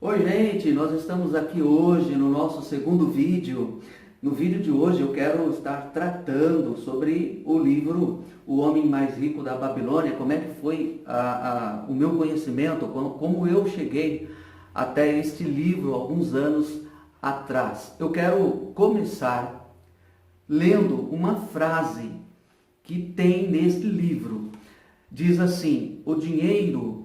Oi, gente, nós estamos aqui hoje no nosso segundo vídeo. No vídeo de hoje eu quero estar tratando sobre o livro O Homem Mais Rico da Babilônia, como é que foi o meu conhecimento, como eu cheguei até este livro alguns anos atrás. Eu quero começar lendo uma frase que tem neste livro. Diz assim: o dinheiro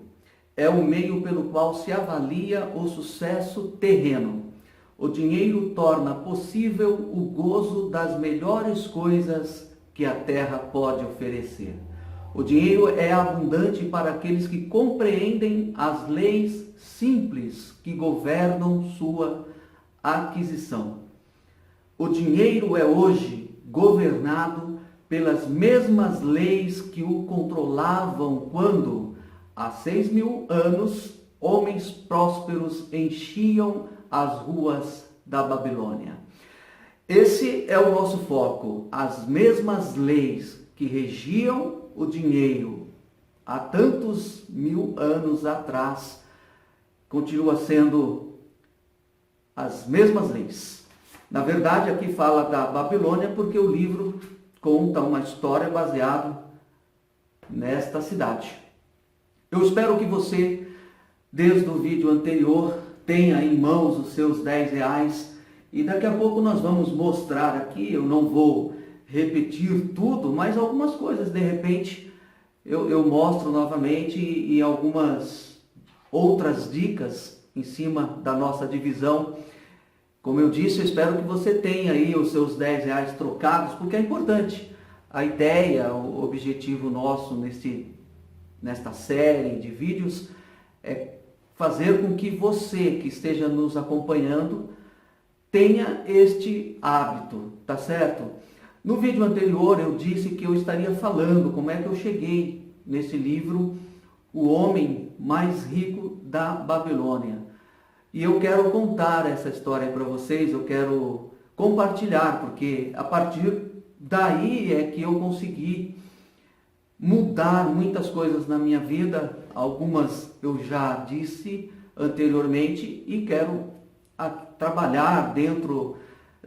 é o meio pelo qual se avalia o sucesso terreno. O dinheiro torna possível o gozo das melhores coisas que a terra pode oferecer. O dinheiro é abundante para aqueles que compreendem as leis simples que governam sua aquisição. O dinheiro é hoje governado pelas mesmas leis que o controlavam quando, há 6.000 anos, homens prósperos enchiam as ruas da Babilônia. Esse é o nosso foco. As mesmas leis que regiam o dinheiro há tantos mil anos atrás continuam sendo as mesmas leis. Na verdade, aqui fala da Babilônia porque o livro conta uma história baseada nesta cidade. Eu espero que você, desde o vídeo anterior, tenha em mãos os seus R$ 10 e daqui a pouco nós vamos mostrar aqui. Eu não vou repetir tudo, mas algumas coisas de repente eu mostro novamente e algumas outras dicas em cima da nossa divisão. Como eu disse, eu espero que você tenha aí os seus R$ 10 trocados, porque é importante. A ideia, o objetivo nosso nesta série de vídeos é fazer com que você que esteja nos acompanhando tenha este hábito, tá certo? No vídeo anterior eu disse que eu estaria falando como é que eu cheguei nesse livro, O Homem Mais Rico da Babilônia. E eu quero contar essa história para vocês, eu quero compartilhar, porque a partir daí é que eu consegui mudar muitas coisas na minha vida. Algumas eu já disse anteriormente e quero trabalhar dentro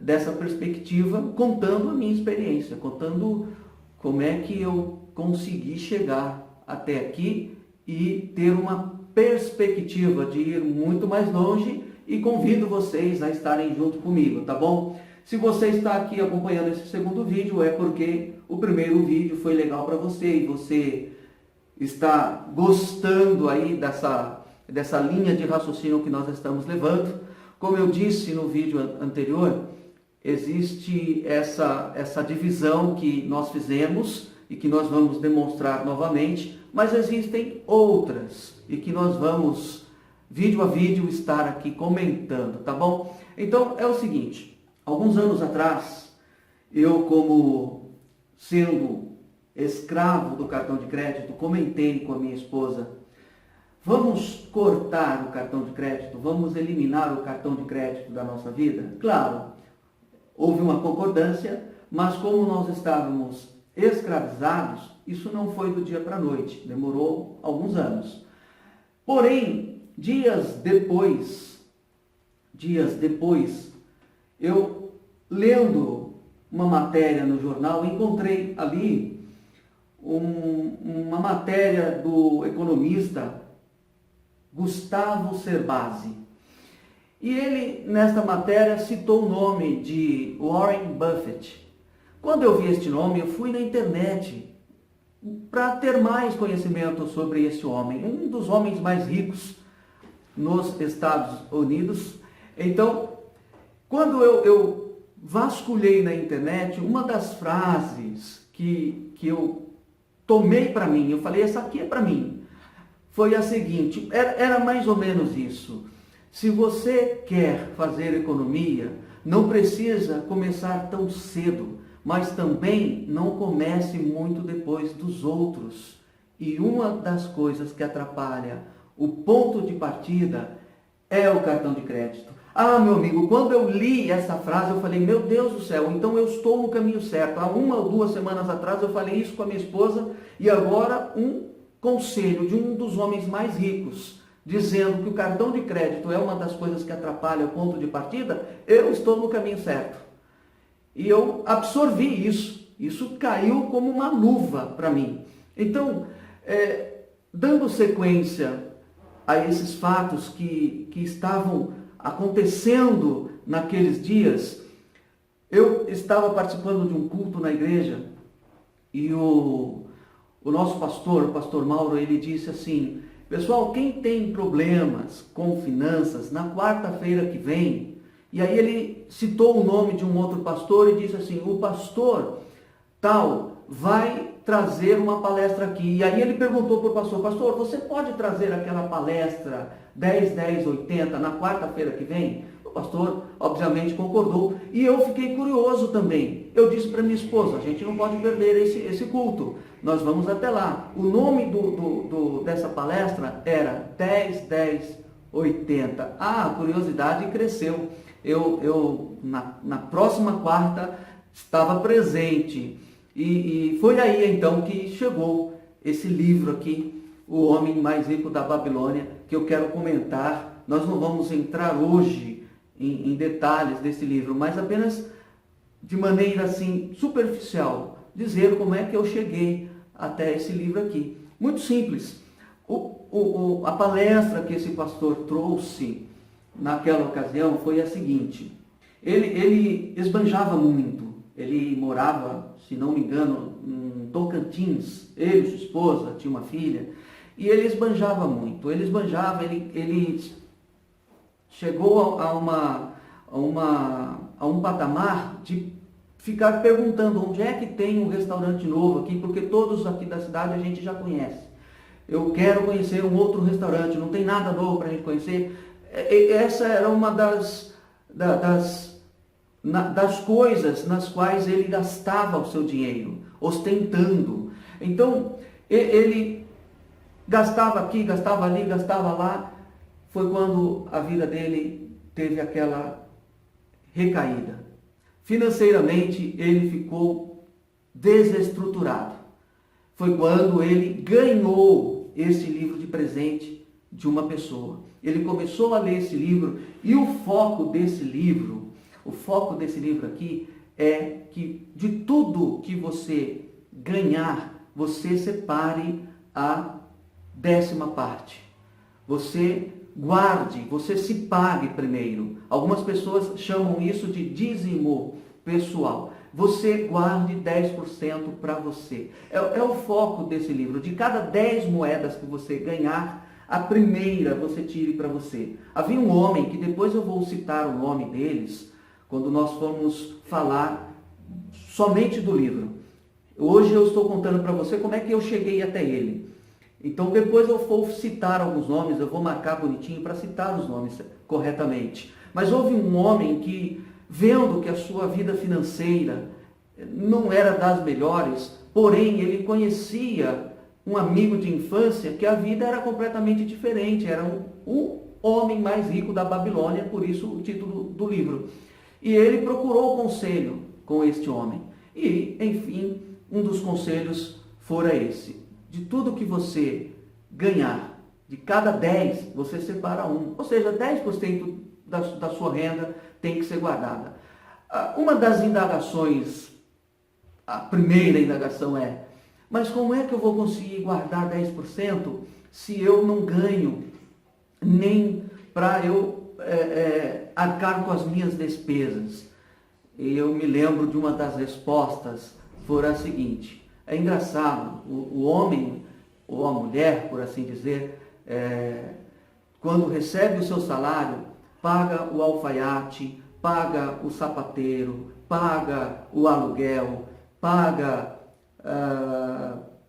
dessa perspectiva, contando a minha experiência, contando como é que eu consegui chegar até aqui e ter uma perspectiva de ir muito mais longe, e convido vocês a estarem junto comigo, tá bom? Se você está aqui acompanhando esse segundo vídeo, é porque o primeiro vídeo foi legal para você e você está gostando aí dessa linha de raciocínio que nós estamos levando. Como eu disse no vídeo anterior, existe essa divisão que nós fizemos e que nós vamos demonstrar novamente, mas existem outras e que nós vamos, vídeo a vídeo, estar aqui comentando, tá bom? Então é o seguinte: alguns anos atrás, eu, como sendo escravo do cartão de crédito, comentei com a minha esposa: vamos cortar o cartão de crédito, vamos eliminar o cartão de crédito da nossa vida? Claro, houve uma concordância, mas como nós estávamos escravizados, isso não foi do dia para a noite, demorou alguns anos. Porém, dias depois, eu, lendo uma matéria no jornal, encontrei ali uma matéria do economista Gustavo Cerbasi. E ele, nesta matéria, citou o nome de Warren Buffett. Quando eu vi este nome, eu fui na internet para ter mais conhecimento sobre esse homem, um dos homens mais ricos nos Estados Unidos. Então, quando eu vasculhei na internet, uma das frases que eu tomei para mim, eu falei: essa aqui é para mim, foi a seguinte, era mais ou menos isso: se você quer fazer economia, não precisa começar tão cedo, mas também não comece muito depois dos outros. E uma das coisas que atrapalha o ponto de partida é o cartão de crédito. Ah, meu amigo, quando eu li essa frase, eu falei: meu Deus do céu, então eu estou no caminho certo. Há 1 ou 2 semanas atrás eu falei isso com a minha esposa, e agora um conselho de um dos homens mais ricos dizendo que o cartão de crédito é uma das coisas que atrapalha o ponto de partida, eu estou no caminho certo. E eu absorvi isso. Isso caiu como uma luva para mim. Então, dando sequência a esses fatos que estavam acontecendo naqueles dias, eu estava participando de um culto na igreja e o nosso pastor, o pastor Mauro, ele disse assim: pessoal, quem tem problemas com finanças, na quarta-feira que vem, e aí ele citou o nome de um outro pastor e disse assim: o pastor tal vai trazer uma palestra aqui. E aí ele perguntou para o pastor: pastor, você pode trazer aquela palestra 10, 10, 80 na quarta-feira que vem? O pastor, obviamente, concordou. E eu fiquei curioso também. Eu disse para minha esposa: a gente não pode perder esse culto. Nós vamos até lá. O nome dessa palestra era 10, 10, 80. A curiosidade cresceu. Eu na próxima quarta, estava presente. E foi aí então que chegou esse livro aqui, O Homem Mais Rico da Babilônia, que eu quero comentar. Nós não vamos entrar hoje em detalhes desse livro, mas apenas de maneira assim superficial, dizer como é que eu cheguei até esse livro aqui. Muito simples. A palestra que esse pastor trouxe naquela ocasião foi a seguinte: ele esbanjava muito. Ele morava, se não me engano, em Tocantins. Ele, sua esposa, tinha uma filha, e ele esbanjava muito. Ele chegou a um patamar de ficar perguntando onde é que tem um restaurante novo aqui, porque todos aqui da cidade a gente já conhece. Eu quero conhecer um outro restaurante, não tem nada novo para a gente conhecer. Essa era uma das coisas nas quais ele gastava o seu dinheiro, ostentando. Então, ele gastava aqui, gastava ali, gastava lá. Foi quando a vida dele teve aquela recaída. Financeiramente, ele ficou desestruturado. Foi quando ele ganhou esse livro de presente de uma pessoa. Ele começou a ler esse livro e o foco desse livro aqui é que de tudo que você ganhar, você separe a 10ª parte. Você guarde, você se pague primeiro. Algumas pessoas chamam isso de dízimo pessoal. Você guarde 10% para você. É o foco desse livro. De cada 10 moedas que você ganhar, a primeira você tire para você. Havia um homem, que depois eu vou citar o nome deles, quando nós formos falar somente do livro. Hoje eu estou contando para você como é que eu cheguei até ele. Então depois eu vou citar alguns nomes, eu vou marcar bonitinho para citar os nomes corretamente. Mas houve um homem que, vendo que a sua vida financeira não era das melhores, porém ele conhecia um amigo de infância que a vida era completamente diferente, era o homem mais rico da Babilônia, por isso o título do livro. E ele procurou conselho com este homem. E, enfim, um dos conselhos fora esse: de tudo que você ganhar, de cada 10, você separa um. Ou seja, 10% da sua renda tem que ser guardada. Uma das indagações, a primeira indagação é: mas como é que eu vou conseguir guardar 10% se eu não ganho nem para eu arcar com as minhas despesas? E eu me lembro de uma das respostas, foi a seguinte: é engraçado, o homem ou a mulher, por assim dizer, quando recebe o seu salário, paga o alfaiate, paga o sapateiro, paga o aluguel, paga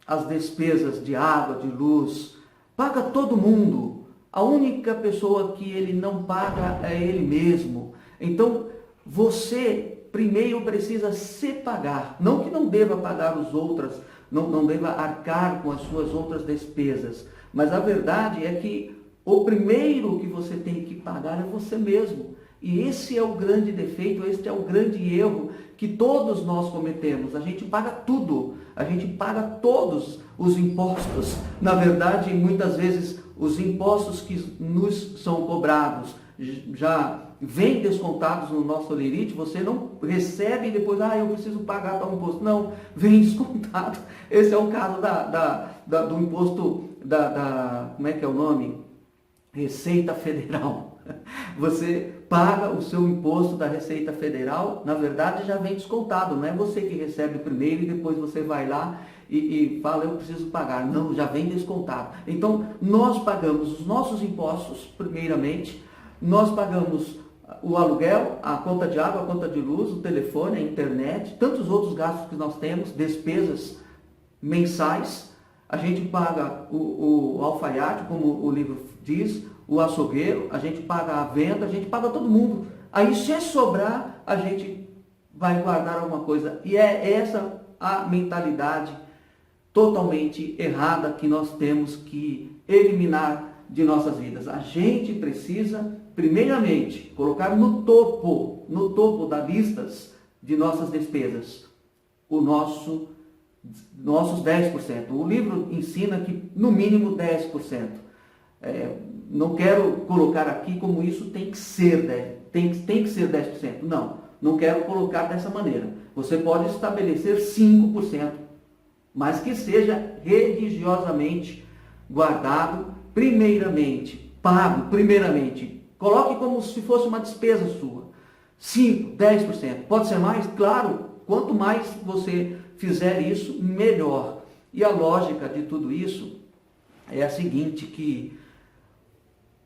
as despesas de água, de luz, paga todo mundo. A única pessoa que ele não paga é ele mesmo. Então, você primeiro precisa se pagar. Não que não deva pagar os outros, não deva arcar com as suas outras despesas. Mas a verdade é que o primeiro que você tem que pagar é você mesmo. E esse é o grande defeito, este é o grande erro que todos nós cometemos. A gente paga tudo, a gente paga todos os impostos. Na verdade, muitas vezes os impostos que nos são cobrados já vêm descontados no nosso olerite, você não recebe e depois, eu preciso pagar tal imposto. Não, vem descontado. Esse é o caso do imposto como é que é o nome? Receita Federal. Você paga o seu imposto da Receita Federal, na verdade já vem descontado, não é você que recebe primeiro e depois você vai lá e fala, eu preciso pagar. Não, já vem descontado. Então, nós pagamos os nossos impostos, primeiramente, nós pagamos o aluguel, a conta de água, a conta de luz, o telefone, a internet, tantos outros gastos que nós temos, despesas mensais. A gente paga o alfaiate, como o livro diz, o açougueiro, a gente paga a venda, a gente paga todo mundo. Aí, se sobrar, a gente vai guardar alguma coisa. E é essa a mentalidade totalmente errada que nós temos que eliminar de nossas vidas. A gente precisa, primeiramente, colocar no topo das listas de nossas despesas, nossos 10%. O livro ensina que, no mínimo, 10%. Não quero colocar aqui como isso tem que ser 10%. Não quero colocar dessa maneira. Você pode estabelecer 5%, mas que seja religiosamente guardado, primeiramente, pago, primeiramente. Coloque como se fosse uma despesa sua. 5%, 10%. Pode ser mais? Claro, quanto mais você fizer isso, melhor. E a lógica de tudo isso é a seguinte, que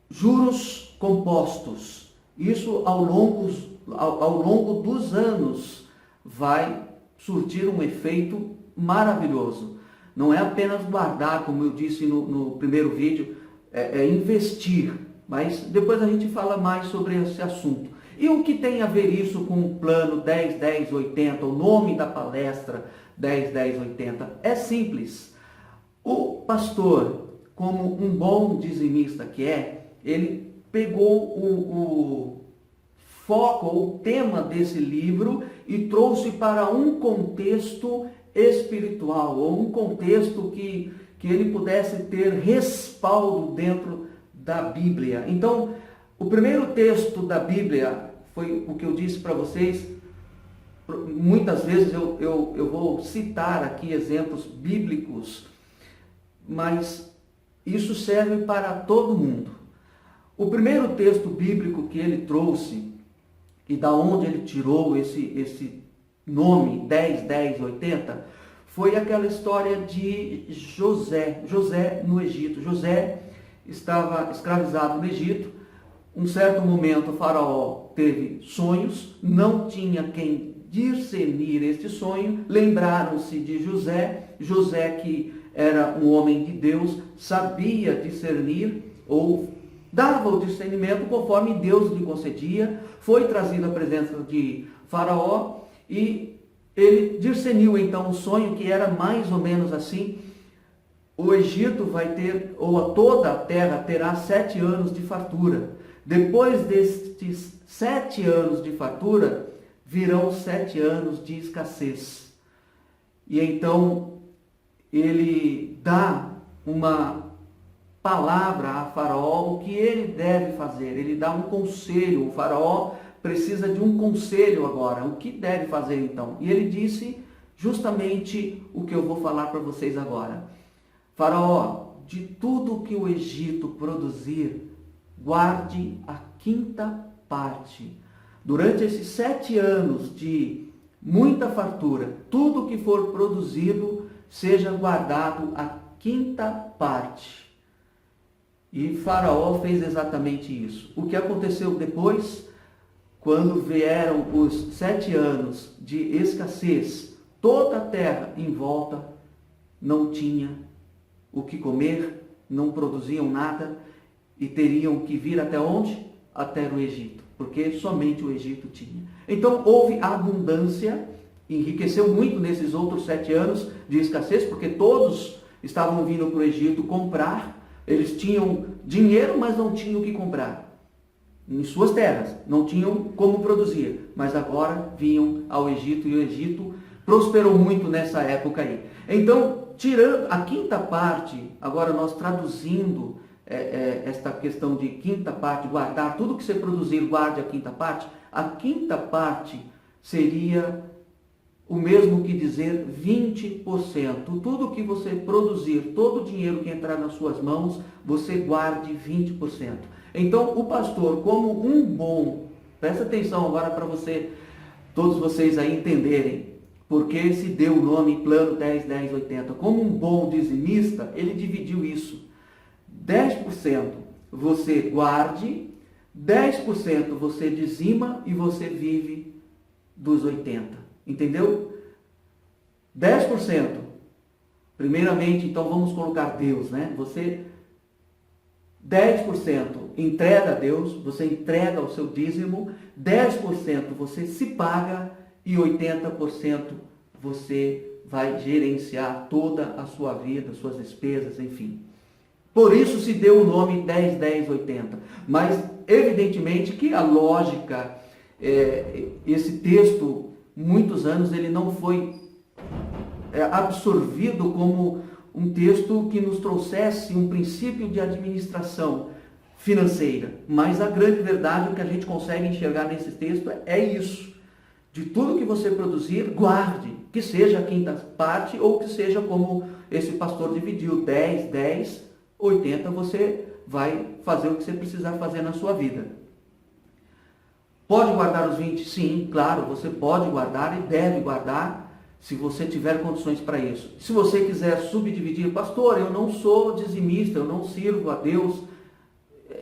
juros compostos, isso ao longo dos anos vai surtir um efeito maravilhoso. Não é apenas guardar, como eu disse no primeiro vídeo, é investir, mas depois a gente fala mais sobre esse assunto. E o que tem a ver isso com o plano 10, 10, 80, o nome da palestra 10, 10, 80? É simples. O pastor, como um bom dizimista que é, ele pegou o foco, o tema desse livro e trouxe para um contexto espiritual, ou um contexto que ele pudesse ter respaldo dentro da Bíblia. Então, o primeiro texto da Bíblia foi o que eu disse para vocês. Muitas vezes eu vou citar aqui exemplos bíblicos, mas isso serve para todo mundo. O primeiro texto bíblico que ele trouxe, e da onde ele tirou esse nome 10, 10, 80, foi aquela história de José no Egito. José estava escravizado no Egito. Um certo momento o faraó teve sonhos, não tinha quem discernir este sonho, lembraram-se de José que era um homem de Deus, sabia discernir, ou dava o discernimento conforme Deus lhe concedia, foi trazido à presença de faraó e ele discerniu então o sonho, que era mais ou menos assim: o Egito vai ter, ou toda a terra terá 7 anos de fartura. Depois destes 7 anos de fartura, virão 7 anos de escassez. E então ele dá uma palavra a Faraó, o que ele deve fazer. Ele dá um conselho. O Faraó precisa de um conselho agora. O que deve fazer então? E ele disse justamente o que eu vou falar para vocês agora. Faraó, de tudo que o Egito produzir, guarde a 5ª parte. Durante esses 7 anos de muita fartura, tudo que for produzido seja guardado a 5ª parte. E Faraó fez exatamente isso. O que aconteceu depois, quando vieram os 7 anos de escassez, toda a terra em volta não tinha o que comer, não produziam nada e teriam que vir até onde? Até o Egito, porque somente o Egito tinha. Então houve abundância, enriqueceu muito nesses outros 7 anos de escassez, porque todos estavam vindo para o Egito comprar. Eles tinham dinheiro, mas não tinham o que comprar. Em suas terras, não tinham como produzir. Mas agora vinham ao Egito, e o Egito prosperou muito nessa época aí. Então, tirando a 5ª parte, agora nós traduzindo esta questão de quinta parte, guardar, tudo que você produzir, guarde a quinta parte seria o mesmo que dizer 20%. Tudo que você produzir, todo o dinheiro que entrar nas suas mãos, você guarde 20%. Então, o pastor, como um bom, presta atenção agora para todos vocês aí entenderem, porque se deu o nome Plano 10, 10, 80. Como um bom dizimista, ele dividiu isso. 10% você guarde, 10% você dizima e você vive dos 80%. Entendeu? 10%. Primeiramente, então vamos colocar Deus, né? Você 10% entrega a Deus, você entrega o seu dízimo, 10% você se paga e 80% você vai gerenciar toda a sua vida, suas despesas, enfim. Por isso se deu o nome 10, 10, 80. Mas, evidentemente, que a lógica, esse texto, muitos anos, ele não foi absorvido como um texto que nos trouxesse um princípio de administração financeira. Mas a grande verdade, o que a gente consegue enxergar nesse texto é isso. De tudo que você produzir, guarde, que seja a quinta parte ou que seja como esse pastor dividiu, 10, 10, 80, você vai fazer o que você precisar fazer na sua vida. Pode guardar os 20? Sim, claro, você pode guardar e deve guardar se você tiver condições para isso. Se você quiser subdividir, pastor, eu não sou dizimista, eu não sirvo a Deus.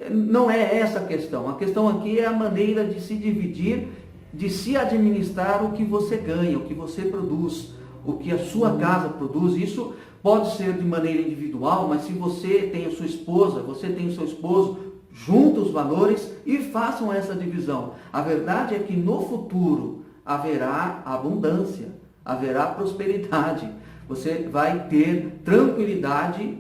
Não é essa a questão. A questão aqui é a maneira de se dividir, de se administrar o que você ganha, o que você produz, o que a sua casa produz. Isso pode ser de maneira individual, mas se você tem a sua esposa, você tem o seu esposo, juntam os valores e façam essa divisão. A verdade é que no futuro haverá abundância, haverá prosperidade. Você vai ter tranquilidade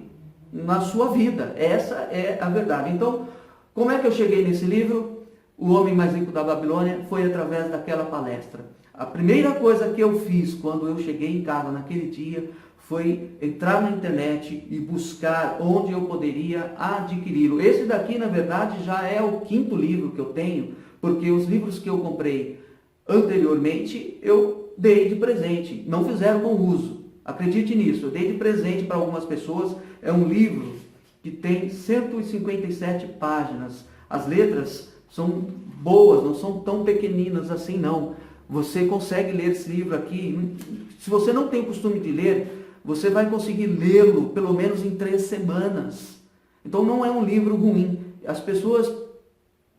na sua vida. Essa é a verdade. Então, como é que eu cheguei nesse livro? O Homem Mais Rico da Babilônia foi através daquela palestra. A primeira coisa que eu fiz quando eu cheguei em casa naquele dia foi entrar na internet e buscar onde eu poderia adquiri-lo. Esse daqui, na verdade, já é o quinto livro que eu tenho, porque os livros que eu comprei anteriormente, eu dei de presente, não fizeram bom uso. Acredite nisso, eu dei de presente para algumas pessoas. É um livro que tem 157 páginas. As letras são boas, não são tão pequeninas assim não. Você consegue ler esse livro aqui. Se você não tem o costume de ler, você vai conseguir lê-lo pelo menos em 3 semanas. Então não é um livro ruim. As pessoas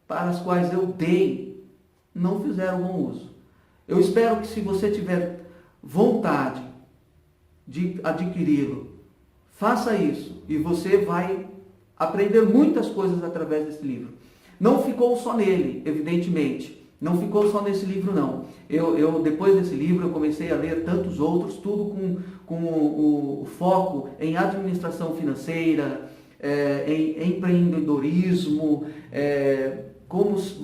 para as quais eu dei não fizeram bom uso. Eu espero que, se você tiver vontade de adquiri-lo, faça isso e você vai aprender muitas coisas através desse livro. Não ficou só nele, evidentemente. Não ficou só nesse livro, não. Eu depois desse livro, eu comecei a ler tantos outros, tudo com o foco em administração financeira, em empreendedorismo.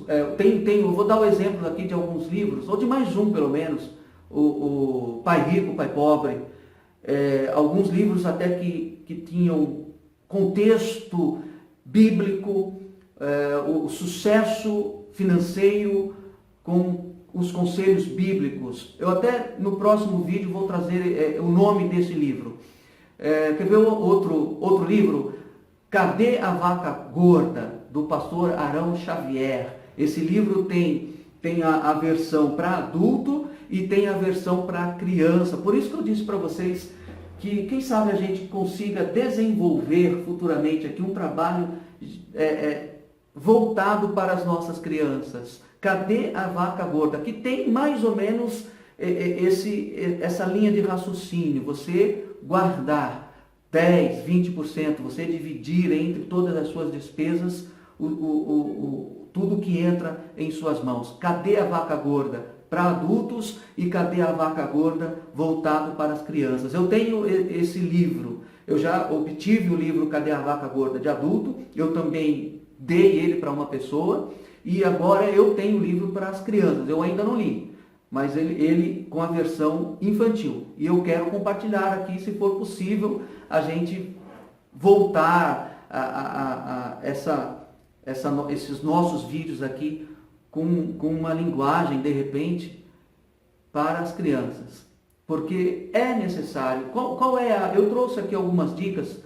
Eu vou dar o exemplo aqui de alguns livros, ou de mais um pelo menos, o Pai Rico, Pai Pobre. Alguns livros até que tinham contexto bíblico, o sucesso financeiro com os conselhos bíblicos. Eu até no próximo vídeo vou trazer o nome desse livro. Quer ver outro livro? Cadê a Vaca Gorda? Do pastor Arão Xavier. Esse livro tem a versão para adulto e tem a versão para criança. Por isso que eu disse para vocês que, quem sabe, a gente consiga desenvolver futuramente aqui um trabalho voltado para as nossas crianças. Cadê a Vaca Gorda? Que tem mais ou menos essa linha de raciocínio. Você guardar 10, 20%, você dividir entre todas as suas despesas tudo que entra em suas mãos. Cadê a Vaca Gorda? Para adultos, e cadê a Vaca Gorda voltado para as crianças? Eu tenho esse livro. Eu já obtive o livro Cadê a Vaca Gorda de adulto. Eu também dei ele para uma pessoa. E agora eu tenho o livro para as crianças. Eu ainda não li, mas ele com a versão infantil. E eu quero compartilhar aqui, se for possível, a gente voltar esses nossos vídeos aqui com uma linguagem, de repente, para as crianças. Porque é necessário. Eu trouxe aqui algumas dicas,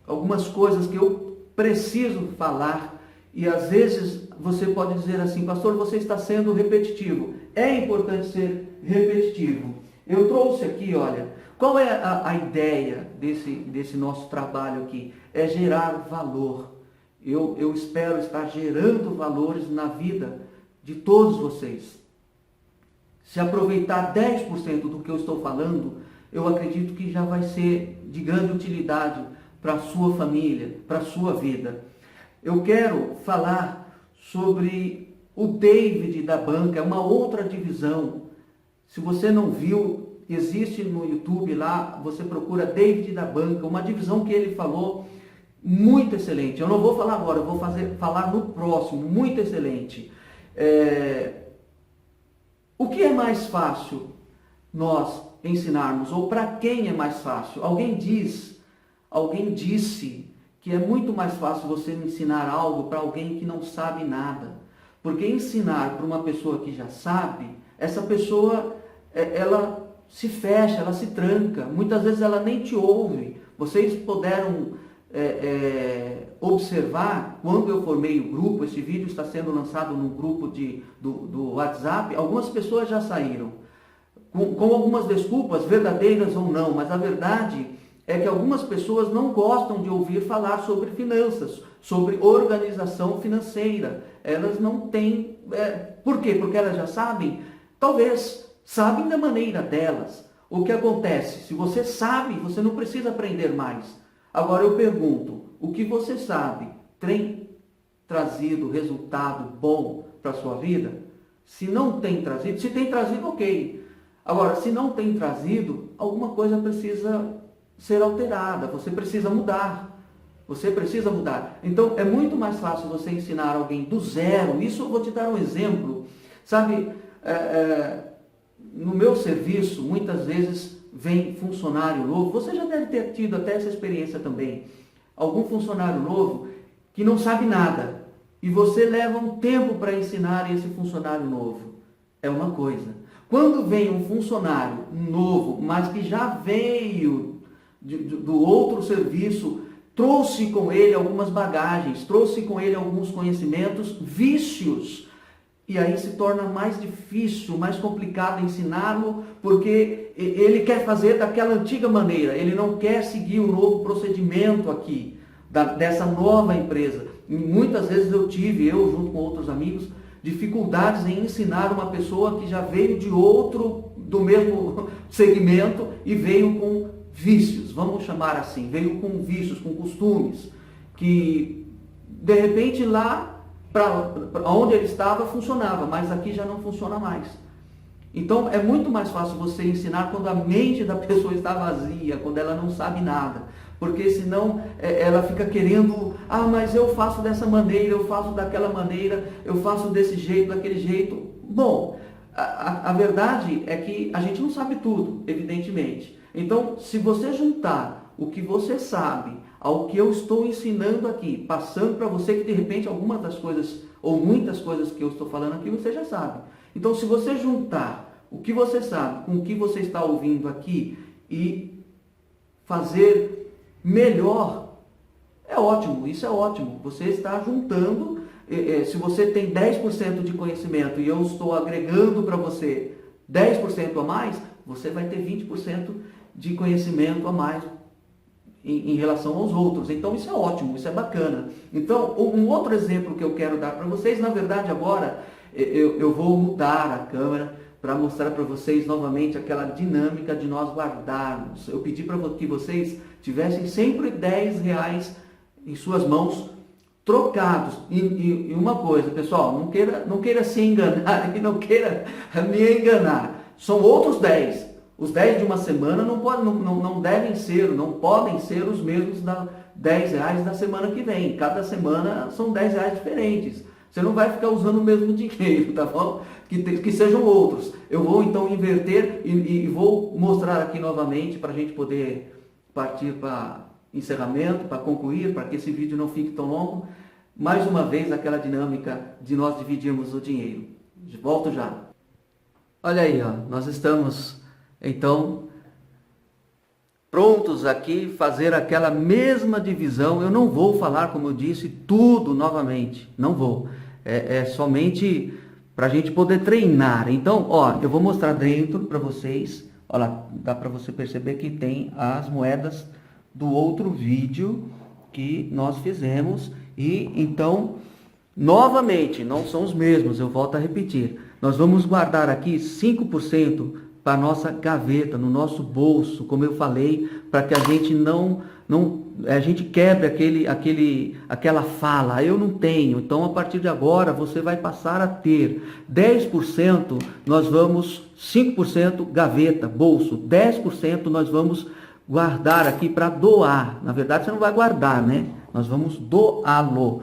algumas coisas que eu preciso falar, e às vezes você pode dizer assim: pastor, você está sendo repetitivo. É importante ser repetitivo. Eu trouxe aqui, olha, qual é a ideia desse nosso trabalho aqui? É gerar valor. Eu espero estar gerando valores na vida de todos vocês. Se aproveitar 10% do que eu estou falando, eu acredito que já vai ser de grande utilidade para a sua família, para a sua vida. Eu quero falar sobre o David da banca, é uma outra divisão. Se você não viu, existe no YouTube lá, você procura David da banca, uma divisão que ele falou muito excelente. Eu não vou falar agora, eu vou falar no próximo, muito excelente. O que é mais fácil nós ensinarmos? Ou para quem é mais fácil? Alguém disse que é muito mais fácil você ensinar algo para alguém que não sabe nada. Porque ensinar para uma pessoa que já sabe, essa pessoa, ela se fecha, ela se tranca. Muitas vezes ela nem te ouve. Vocês puderam observar, quando eu formei o grupo, esse vídeo está sendo lançado no grupo do WhatsApp, algumas pessoas já saíram, com algumas desculpas, verdadeiras ou não, mas a verdade é que algumas pessoas não gostam de ouvir falar sobre finanças, sobre organização financeira. Elas não têm... Por quê? Porque elas já sabem? Talvez sabem da maneira delas. O que acontece? Se você sabe, você não precisa aprender mais. Agora eu pergunto, o que você sabe tem trazido resultado bom para a sua vida? Se não tem trazido, se tem trazido, ok. Agora, se não tem trazido, alguma coisa precisa ser alterada, você precisa mudar. Você precisa mudar. Então, é muito mais fácil você ensinar alguém do zero. Isso eu vou te dar um exemplo. Sabe, no meu serviço, muitas vezes vem funcionário novo. Você já deve ter tido até essa experiência também. Algum funcionário novo que não sabe nada. E você leva um tempo para ensinar esse funcionário novo. É uma coisa. Quando vem um funcionário novo, mas que já veio do outro serviço, trouxe com ele algumas bagagens, trouxe com ele alguns conhecimentos, vícios. E aí se torna mais difícil, mais complicado ensiná-lo, porque ele quer fazer daquela antiga maneira, ele não quer seguir o novo procedimento aqui, dessa nova empresa. E muitas vezes eu junto com outros amigos, dificuldades em ensinar uma pessoa que já veio do mesmo segmento e veio com vícios, vamos chamar assim, veio com vícios, com costumes, que de repente lá, para onde ele estava, funcionava, mas aqui já não funciona mais. Então é muito mais fácil você ensinar quando a mente da pessoa está vazia, quando ela não sabe nada, porque senão ela fica querendo, mas eu faço dessa maneira, eu faço daquela maneira, eu faço desse jeito, daquele jeito. Bom, a verdade é que a gente não sabe tudo, evidentemente. Então, se você juntar o que você sabe ao que eu estou ensinando aqui, passando para você que de repente algumas das coisas, ou muitas coisas que eu estou falando aqui, você já sabe. Então, se você juntar o que você sabe com o que você está ouvindo aqui e fazer melhor, é ótimo, isso é ótimo. Você está juntando, se você tem 10% de conhecimento e eu estou agregando para você 10% a mais, você vai ter 20% de conhecimento a mais em relação aos outros. Então isso é ótimo, isso é bacana. Então um outro exemplo que eu quero dar para vocês, na verdade agora eu vou mudar a câmera para mostrar para vocês novamente aquela dinâmica de nós guardarmos. Eu pedi para que vocês tivessem sempre R$10 em suas mãos trocados. E uma coisa, pessoal, não queira se enganar e não queira me enganar. São outros 10. Os 10 de uma semana não podem ser os mesmos R$10 da semana que vem. Cada semana são R$10 diferentes. Você não vai ficar usando o mesmo dinheiro, tá bom? Que sejam outros. Eu vou então inverter e vou mostrar aqui novamente para a gente poder partir para encerramento, para concluir, para que esse vídeo não fique tão longo, mais uma vez aquela dinâmica de nós dividirmos o dinheiro. Volto já. Olha aí, ó, nós estamos então prontos aqui fazer aquela mesma divisão. Eu não vou falar, como eu disse, tudo novamente, não vou. É somente para a gente poder treinar. Então, ó, eu vou mostrar dentro para vocês. Olha lá, dá para você perceber que tem as moedas do outro vídeo que nós fizemos. E então, novamente, não são os mesmos, eu volto a repetir. Nós vamos guardar aqui 5% para a nossa gaveta, no nosso bolso, como eu falei, para que a gente a gente quebre aquela fala, eu não tenho. Então, a partir de agora, você vai passar a ter 10%, nós vamos, 5% gaveta, bolso, 10% nós vamos guardar aqui para doar. Na verdade, você não vai guardar, né? Nós vamos doá-lo,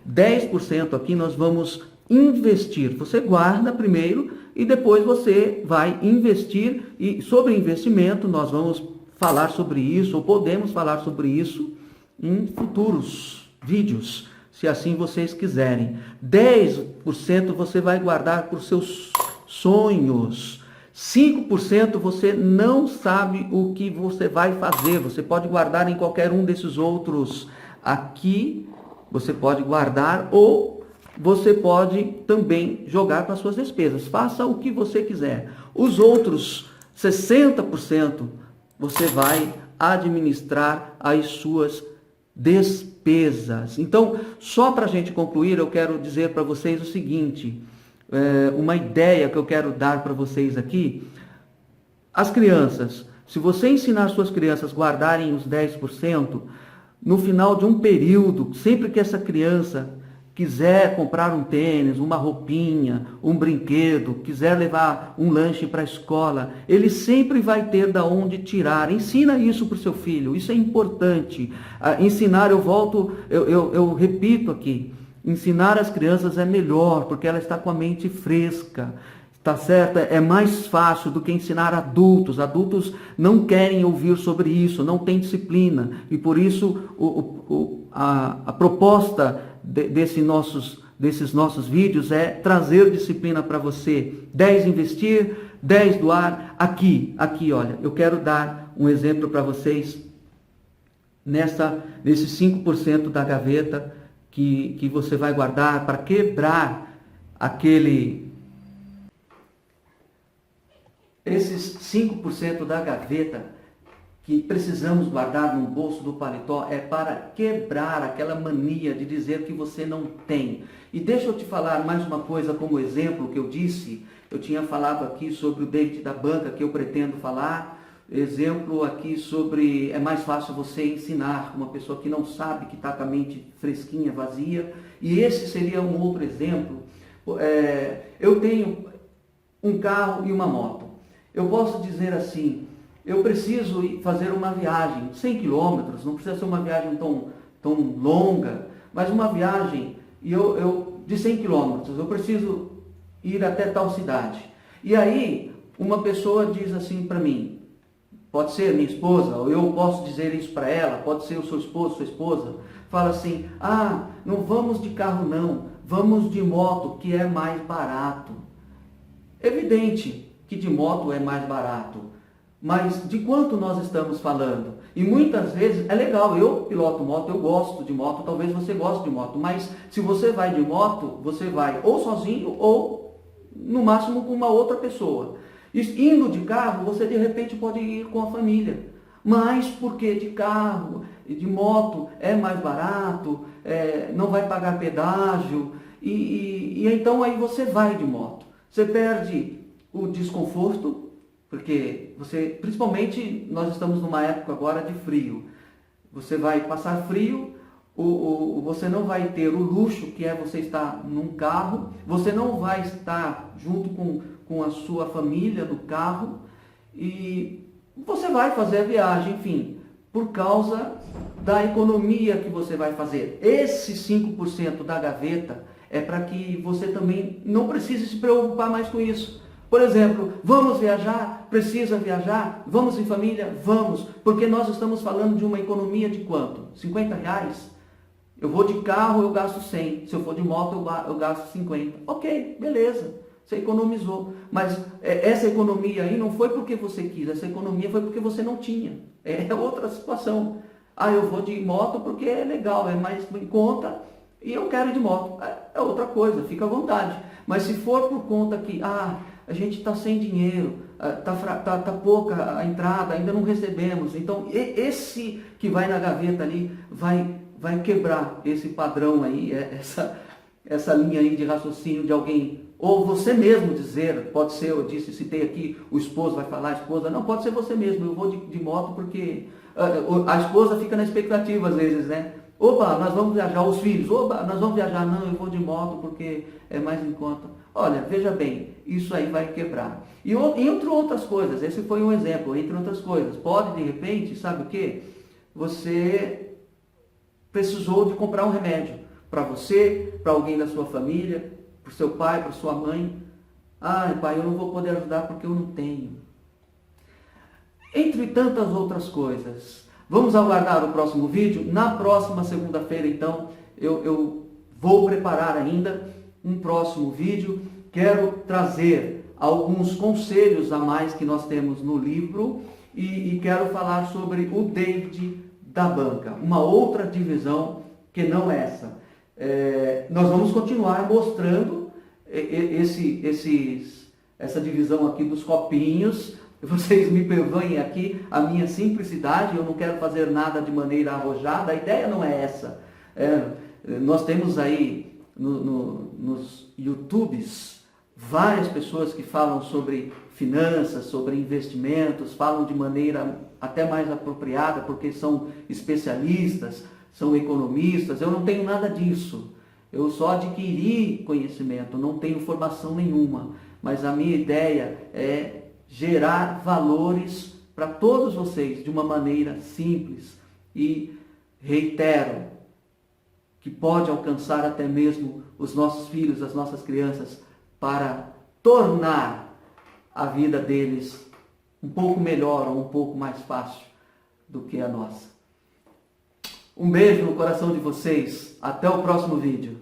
10% aqui nós vamos investir. Você guarda primeiro e depois você vai investir. E sobre investimento nós vamos falar sobre isso, ou podemos falar sobre isso em futuros vídeos, se assim vocês quiserem. 10% você vai guardar para os seus sonhos. 5% você não sabe o que você vai fazer. Você pode guardar em qualquer um desses outros aqui. Você pode guardar ou você pode também jogar para as suas despesas. Faça o que você quiser. Os outros 60% você vai administrar as suas despesas. Então, só para a gente concluir, eu quero dizer para vocês o seguinte, uma ideia que eu quero dar para vocês aqui. As crianças, se você ensinar suas crianças a guardarem os 10%, no final de um período, sempre que essa criança quiser comprar um tênis, uma roupinha, um brinquedo, quiser levar um lanche para a escola, ele sempre vai ter da onde tirar. Ensina isso para o seu filho, isso é importante. Ensinar, eu repito aqui, ensinar as crianças é melhor, porque ela está com a mente fresca, tá certo? É mais fácil do que ensinar adultos. Adultos não querem ouvir sobre isso, não tem disciplina. E por isso a proposta desses nossos vídeos é trazer disciplina para você. 10 investir, 10 doar. Aqui, olha, eu quero dar um exemplo para vocês nesse 5% da gaveta que você vai guardar para quebrar esses 5% da gaveta que precisamos guardar no bolso do paletó é para quebrar aquela mania de dizer que você não tem. E deixa eu te falar mais uma coisa como exemplo que eu disse. Eu tinha falado aqui sobre o David da banca, que eu pretendo falar. Exemplo aqui sobre, é mais fácil você ensinar uma pessoa que não sabe, que está com a mente fresquinha, vazia. E esse seria um outro exemplo. Eu tenho um carro e uma moto. Eu posso dizer assim, eu preciso fazer uma viagem, 100 quilômetros, não precisa ser uma viagem tão longa, mas uma viagem de 100 quilômetros, eu preciso ir até tal cidade. E aí, uma pessoa diz assim para mim, pode ser minha esposa, ou eu posso dizer isso para ela, pode ser o seu esposo, sua esposa, fala assim, não vamos de carro não, vamos de moto, que é mais barato. Evidente que de moto é mais barato, mas de quanto nós estamos falando? E muitas vezes, é legal, eu piloto moto, eu gosto de moto, talvez você goste de moto, mas se você vai de moto, você vai ou sozinho ou no máximo com uma outra pessoa. Indo de carro, você de repente pode ir com a família, mas porque de carro e de moto é mais barato, não vai pagar pedágio, e então aí você vai de moto. Você perde o desconforto, porque principalmente nós estamos numa época agora de frio. Você vai passar frio, você não vai ter o luxo que é você estar num carro, você não vai estar junto com a sua família no carro, e você vai fazer a viagem, enfim, por causa da economia que você vai fazer. Esse 5% da gaveta é para que você também não precise se preocupar mais com isso. Por exemplo, vamos viajar? Precisa viajar? Vamos em família? Vamos, porque nós estamos falando de uma economia de quanto? R$ 50? Eu vou de carro, eu gasto 100. Se eu for de moto, eu gasto 50. Ok, beleza. Você economizou. Mas essa economia aí não foi porque você quis. Essa economia foi porque você não tinha. É outra situação. Ah, eu vou de moto porque é legal, é mais em conta e eu quero ir de moto. É outra coisa, fica à vontade. Mas se for por conta que, a gente está sem dinheiro, tá pouca a entrada, ainda não recebemos. Então, esse que vai na gaveta ali vai quebrar esse padrão aí, essa linha aí de raciocínio de alguém, ou você mesmo dizer, pode ser, eu citei aqui, o esposo vai falar, a esposa, não, pode ser você mesmo, eu vou de moto porque a esposa fica na expectativa às vezes, né? Opa, nós vamos viajar, os filhos, opa, nós vamos viajar, não, eu vou de moto porque é mais em conta. Olha, veja bem, isso aí vai quebrar. E entre outras coisas, esse foi um exemplo, entre outras coisas, pode de repente, sabe o que? Você precisou de comprar um remédio para você, para alguém da sua família, para o seu pai, para sua mãe. Pai, eu não vou poder ajudar porque eu não tenho. Entre tantas outras coisas. Vamos aguardar o próximo vídeo. Na próxima segunda-feira, então, eu vou preparar ainda um próximo vídeo. Quero trazer alguns conselhos a mais que nós temos no livro e quero falar sobre o David da banca, uma outra divisão que não essa. Nós vamos continuar mostrando essa divisão aqui dos copinhos. Vocês me perdoem aqui a minha simplicidade, eu não quero fazer nada de maneira arrojada, a ideia não é essa. Nós temos aí nos YouTubes várias pessoas que falam sobre finanças, sobre investimentos, falam de maneira até mais apropriada, porque são especialistas, são economistas. Eu não tenho nada disso. Eu só adquiri conhecimento, não tenho formação nenhuma. Mas a minha ideia é gerar valores para todos vocês de uma maneira simples. E reitero que pode alcançar até mesmo os nossos filhos, as nossas crianças, para tornar a vida deles um pouco melhor ou um pouco mais fácil do que a nossa. Um beijo no coração de vocês. Até o próximo vídeo.